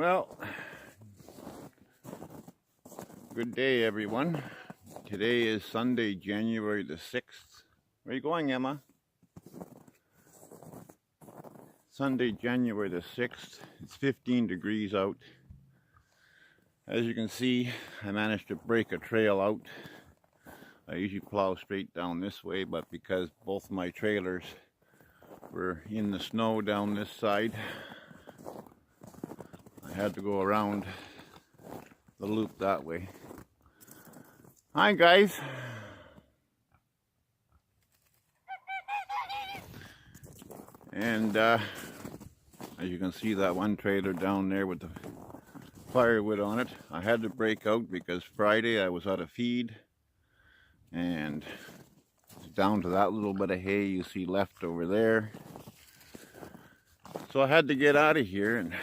Well, good day everyone. Today is Sunday, January the 6th. Where are you going, Emma? Sunday, January the 6th. It's 15 degrees out. As you can see, I managed to break a trail out. I usually plow straight down this way, but because both my trailers were in the snow down this side, I had to go around the loop that way. Hi guys. And as you can see, that one trailer down there with the firewood on it, I had to break out because Friday I was out of feed, and it's down to that little bit of hay you see left over there. So I had to get out of here and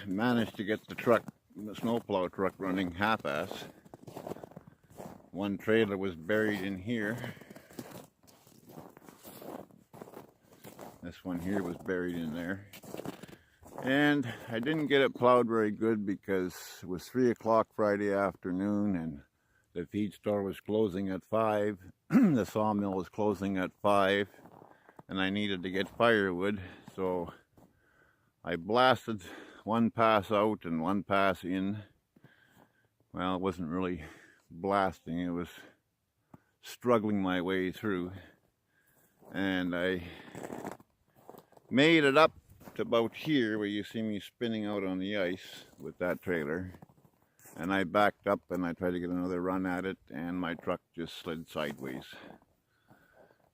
managed to get the truck, the snowplow truck, running half-ass. One trailer was buried in here. This one here was buried in there. And I didn't get it plowed very good because it was 3 o'clock Friday afternoon and the feed store was closing at 5. The sawmill was closing at 5 and I needed to get firewood. So I blasted one pass out and one pass in. Well, it wasn't really blasting, it was struggling my way through. And I made it up to about here where you see me spinning out on the ice with that trailer. And I backed up and I tried to get another run at it, and my truck just slid sideways.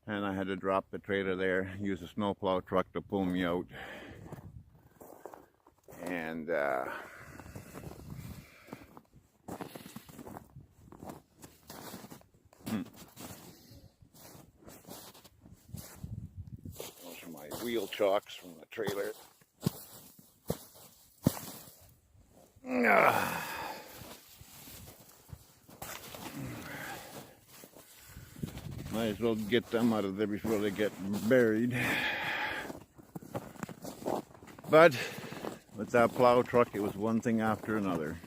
And I had to drop the trailer there, use a snowplow truck to pull me out. And those are my wheel chocks from the trailer. Might as well get them out of there before they get buried. But with that plow truck, it was one thing after another.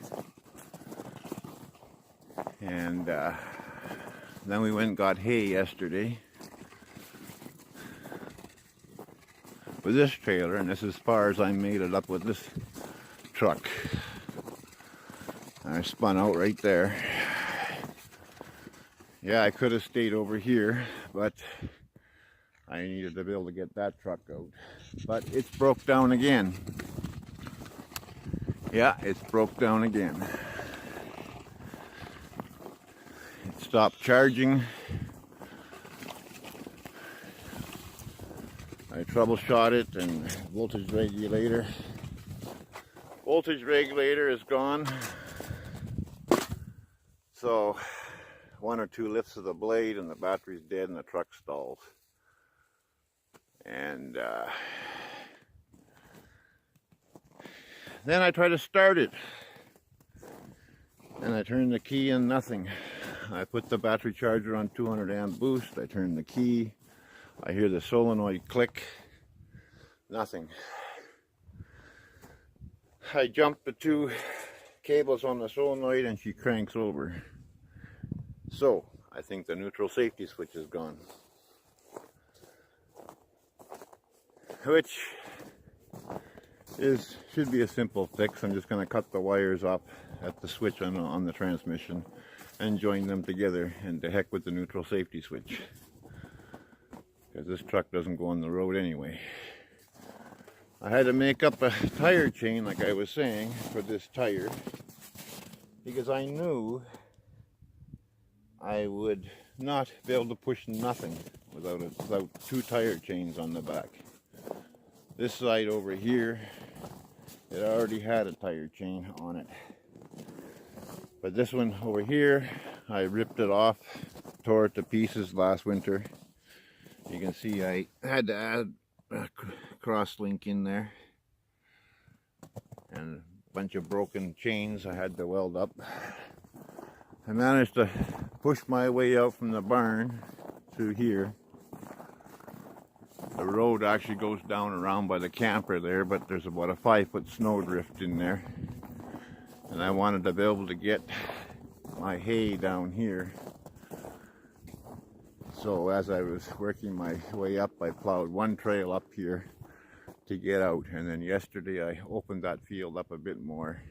And then we went and got hay yesterday with this trailer, and this is as far as I made it up with this truck. I spun out right there. Yeah, I could have stayed over here, but I needed to be able to get that truck out. But it's broke down again. Yeah, it's broke down again. It stopped charging. I troubleshot it, and voltage regulator is gone. So 1 or 2 lifts of the blade and the battery's dead and the truck stalls. And then I try to start it, and I turn the key and nothing. I put the battery charger on 200 amp boost. I turn the key. I hear the solenoid click. Nothing. I jump the 2 cables on the solenoid and she cranks over. So I think the neutral safety switch is gone, which should be a simple fix. I'm just going to cut the wires off at the switch on the transmission and join them together, and to heck with the neutral safety switch, because this truck doesn't go on the road anyway. I had to make up a tire chain, like I was saying, for this tire, because I knew I would not be able to push nothing without 2 tire chains on the back. This side over here, it already had a tire chain on it. But this one over here, I ripped it off, tore it to pieces last winter. You can see I had to add a cross link in there. And a bunch of broken chains I had to weld up. I managed to push my way out from the barn through here. The road actually goes down around by the camper there, but there's about a 5-foot snow drift in there. and I wanted to be able to get my hay down here. So as I was working my way up, I plowed one trail up here to get out, and then yesterday I opened that field up a bit more.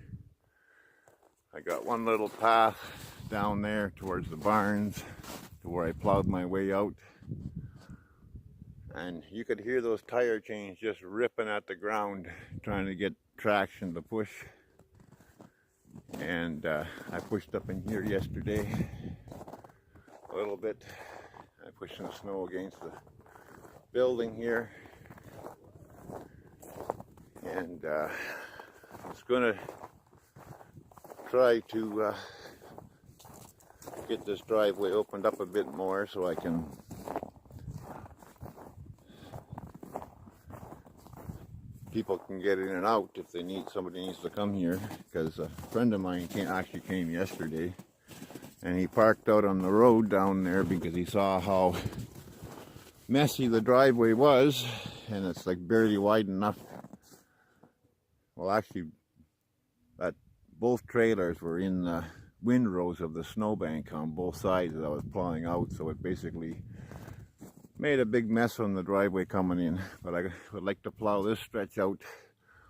I got one little path down there towards the barns to where I plowed my way out, and you could hear those tire chains just ripping at the ground trying to get traction to push. And I pushed up in here yesterday a little bit. I pushed some snow against the building here, and I was going to try to get this driveway opened up a bit more so I can people can get in and out if they need, somebody needs to come here, because a friend of mine actually came yesterday, and he parked out on the road down there because he saw how messy the driveway was, and it's like barely wide enough. Well, actually, that both trailers were in the windrows of the snowbank on both sides as I was plowing out, so it basically made a big mess on the driveway coming in. But I would like to plow this stretch out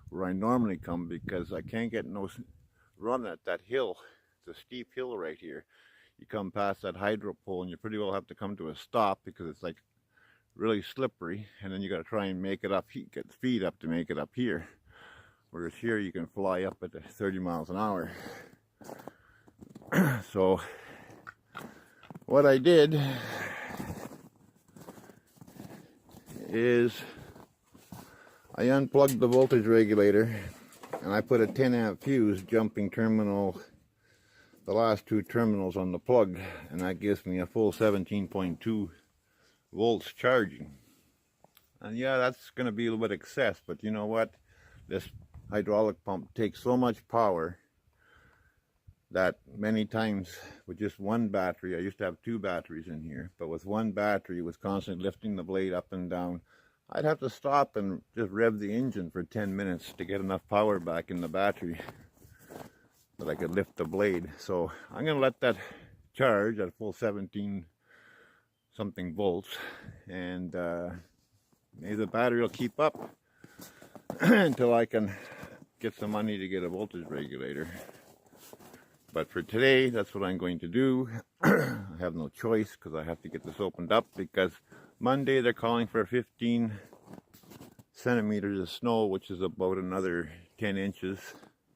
where I normally come, because I can't get no run at that hill. It's a steep hill right here. You come past that hydro pole and you pretty well have to come to a stop because it's like really slippery, and then you got to try and make it up, get the speed up to make it up here. Whereas here you can fly up at 30 miles an hour. So what I did is I unplugged the voltage regulator and I put a 10 amp fuse jumping terminal, the last two terminals on the plug, and that gives me a full 17.2 volts charging. And yeah, that's going to be a little bit excess, but you know what? This hydraulic pump takes so much power that many times with just one battery, I used to have two batteries in here, but with one battery it was constantly lifting the blade up and down. I'd have to stop and just rev the engine for 10 minutes to get enough power back in the battery that I could lift the blade. So I'm going to let that charge at full 17 something volts, and maybe the battery will keep up until I can get some money to get a voltage regulator. But for today, that's what I'm going to do. I have no choice because I have to get this opened up, because Monday they're calling for 15 centimeters of snow, which is about another 10 inches,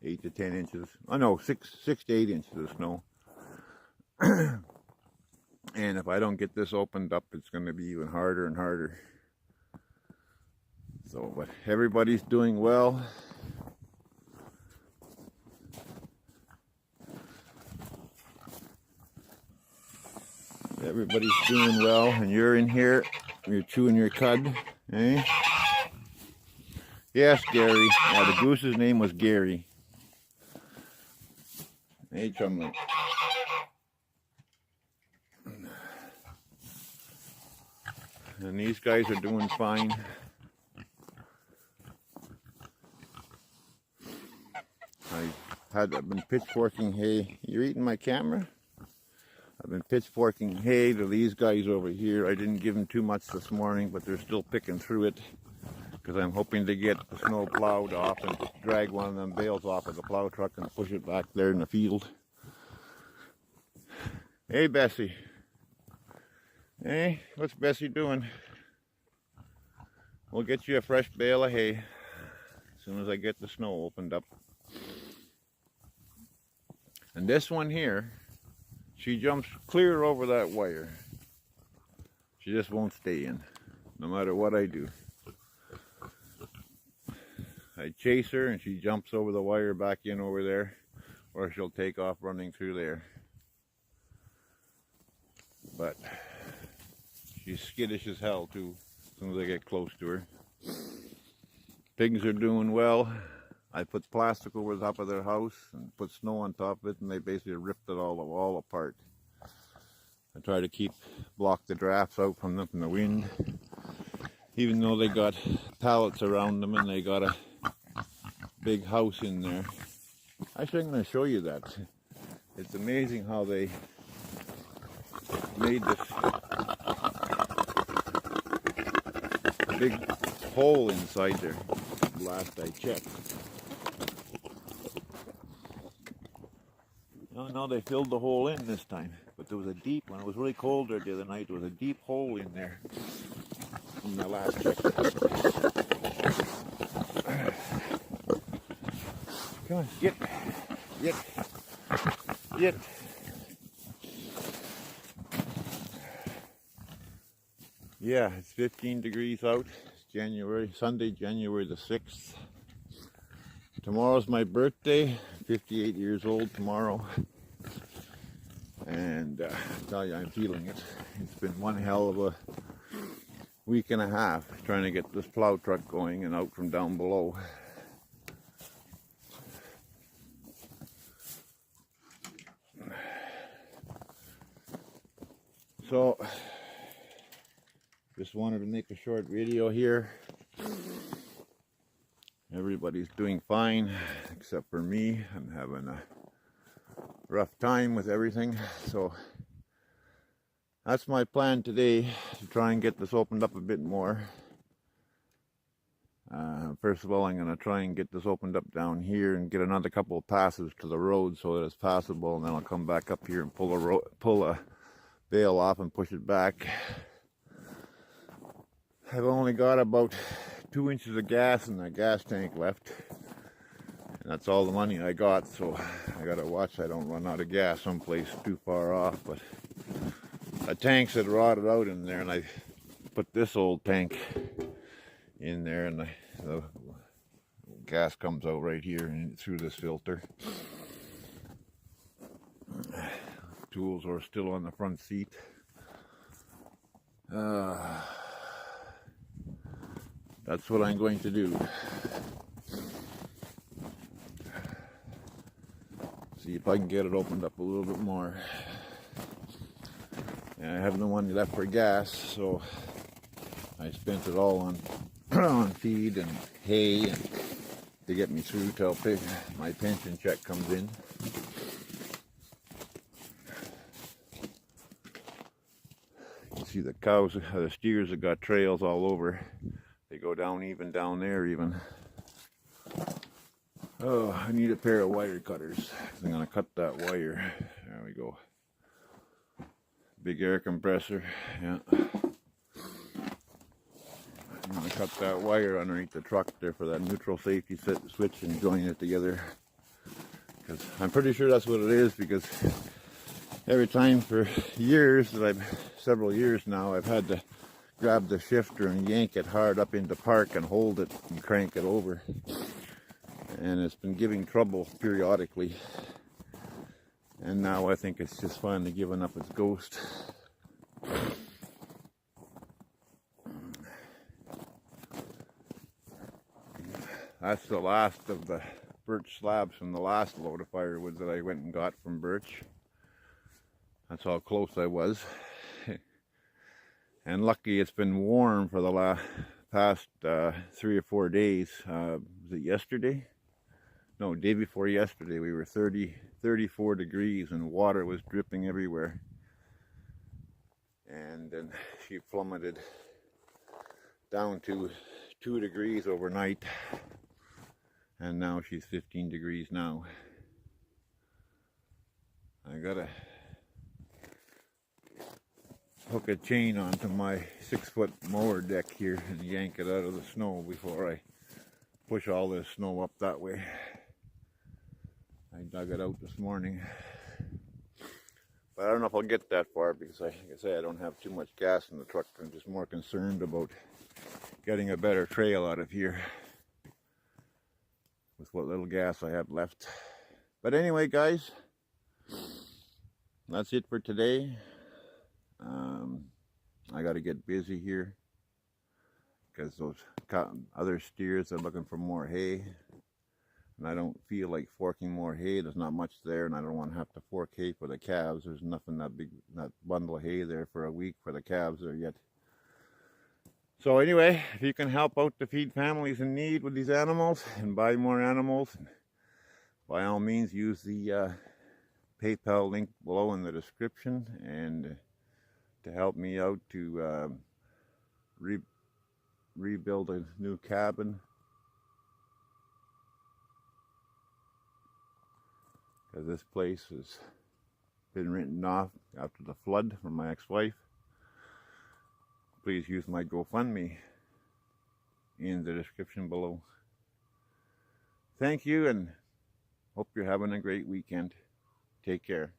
8 to 10 inches. Oh no, 6 to 8 inches of snow. And if I don't get this opened up, it's going to be even harder and harder. So, but everybody's doing well. Everybody's doing well, and you're in here, you're chewing your cud, eh? Yes, Gary. Yeah, the goose's name was Gary. Hey, Chumley. And these guys are doing fine. I've been pitchforking hay. You're eating my camera? I've been pitchforking hay to these guys over here. I didn't give them too much this morning, but they're still picking through it, because I'm hoping to get the snow plowed off and drag one of them bales off of the plow truck and push it back there in the field. Hey, Bessie. Hey, what's Bessie doing? We'll get you a fresh bale of hay as soon as I get the snow opened up. And this one here, she jumps clear over that wire. She just won't stay in, no matter what I do. I chase her and she jumps over the wire back in over there, or she'll take off running through there. But she's skittish as hell too, as soon as I get close to her. Pigs are doing well. I put plastic over the top of their house and put snow on top of it, and they basically ripped it all apart. I try to block the drafts out from them from the wind, even though they got pallets around them and they got a big house in there. Actually, I'm going to show you that. It's amazing how they made this big hole inside there last I checked. No, they filled the hole in this time, but there was a deep one. It was really cold there the other night. There was a deep hole in there in the last check. Come on, get. Yeah, it's 15 degrees out. It's Sunday, January the 6th. Tomorrow's my birthday. 58 years old tomorrow. And I tell you, I'm feeling it. It's been one hell of a week and a half trying to get this plow truck going and out from down below. So, just wanted to make a short video here. Everybody's doing fine, except for me. I'm having a rough time with everything. So, that's my plan today, to try and get this opened up a bit more. First of all, I'm going to try and get this opened up down here and get another couple of passes to the road so that it's passable, and then I'll come back up here and pull a bale off and push it back. I've only got about 2 inches of gas in the gas tank left, and that's all the money I got, so I gotta watch I don't run out of gas someplace too far off. But the tanks had rotted out in there, and I put this old tank in there, and the gas comes out right here and through this filter. Tools are still on the front seat. That's what I'm going to do. See if I can get it opened up a little bit more. And I have no money left for gas, so I spent it all on on feed and hay and to get me through till my pension check comes in. You can see the cows, the steers have got trails all over. They go down even down there even. Oh, I need a pair of wire cutters. I'm gonna cut that wire. There we go. Big air compressor, yeah. I'm gonna cut that wire underneath the truck there for that neutral safety switch and join it together. Because I'm pretty sure that's what it is, because every time for years several years now, I've had to grab the shifter and yank it hard up into park and hold it and crank it over. And it's been giving trouble periodically. And now I think it's just finally given up its ghost. That's the last of the birch slabs from the last load of firewood that I went and got from birch. That's how close I was. And lucky it's been warm for the past 3 or 4 days. Was it yesterday? No, day before yesterday we were 34 degrees and water was dripping everywhere. And then she plummeted down to 2 degrees overnight. And now she's 15 degrees now. I gotta hook a chain onto my 6-foot mower deck here and yank it out of the snow before I push all this snow up that way. I dug it out this morning. But I don't know if I'll get that far because, like I say, I don't have too much gas in the truck. I'm just more concerned about getting a better trail out of here with what little gas I have left. But anyway, guys, that's it for today. I got to get busy here because those other steers are looking for more hay, and I don't feel like forking more hay. There's not much there, and I don't want to have to fork hay for the calves. There's nothing that bundle of hay there for a week for the calves there yet. So anyway, if you can help out to feed families in need with these animals and buy more animals, by all means use the PayPal link below in the description, and to help me out to rebuild a new cabin, because this place has been written off after the flood from my ex-wife. Please use my GoFundMe in the description below. Thank you, and hope you're having a great weekend. Take care.